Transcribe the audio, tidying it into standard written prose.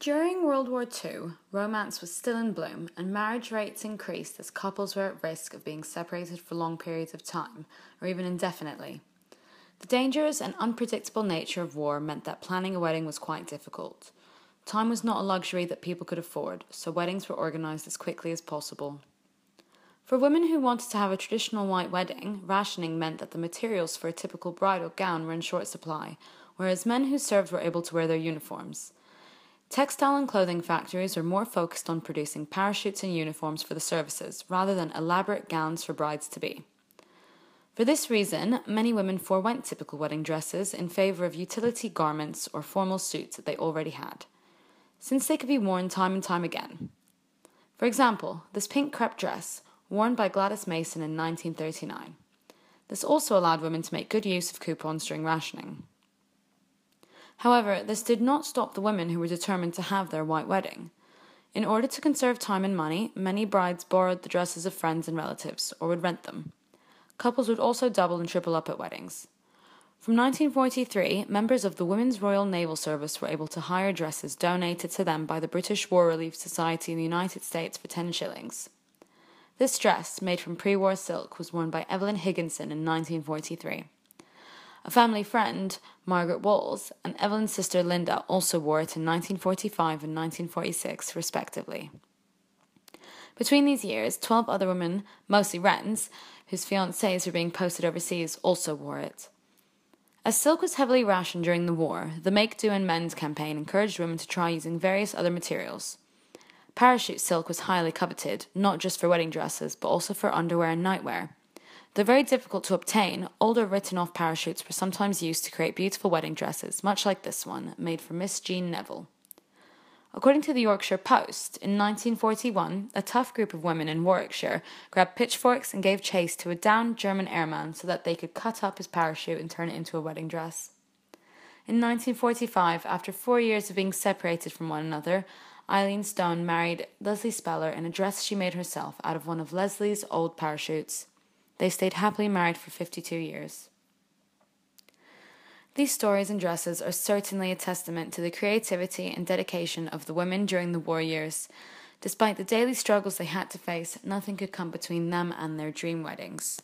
During World War II, romance was still in bloom and marriage rates increased as couples were at risk of being separated for long periods of time, or even indefinitely. The dangerous and unpredictable nature of war meant that planning a wedding was quite difficult. Time was not a luxury that people could afford, so weddings were organised as quickly as possible. For women who wanted to have a traditional white wedding, rationing meant that the materials for a typical bridal gown were in short supply, whereas men who served were able to wear their uniforms. Textile and clothing factories were more focused on producing parachutes and uniforms for the services, rather than elaborate gowns for brides-to-be. For this reason, many women forewent typical wedding dresses in favour of utility garments or formal suits that they already had, since they could be worn time and time again. For example, this pink crepe dress, worn by Gladys Mason in 1939. This also allowed women to make good use of coupons during rationing. However, this did not stop the women who were determined to have their white wedding. In order to conserve time and money, many brides borrowed the dresses of friends and relatives, or would rent them. Couples would also double and triple up at weddings. From 1943, members of the Women's Royal Naval Service were able to hire dresses donated to them by the British War Relief Society in the United States for 10 shillings. This dress, made from pre-war silk, was worn by Evelyn Higginson in 1943. A family friend, Margaret Walls, and Evelyn's sister Linda also wore it in 1945 and 1946, respectively. Between these years, 12 other women, mostly Wrens, whose fiancés were being posted overseas, also wore it. As silk was heavily rationed during the war, the Make Do and Mend campaign encouraged women to try using various other materials. Parachute silk was highly coveted, not just for wedding dresses, but also for underwear and nightwear. Though very difficult to obtain, older written-off parachutes were sometimes used to create beautiful wedding dresses, much like this one, made for Miss Jean Neville. According to the Yorkshire Post, in 1941, a tough group of women in Warwickshire grabbed pitchforks and gave chase to a downed German airman so that they could cut up his parachute and turn it into a wedding dress. In 1945, after 4 years of being separated from one another, Eileen Stone married Leslie Speller in a dress she made herself out of one of Leslie's old parachutes. They stayed happily married for 52 years. These stories and dresses are certainly a testament to the creativity and dedication of the women during the war years. Despite the daily struggles they had to face, nothing could come between them and their dream weddings.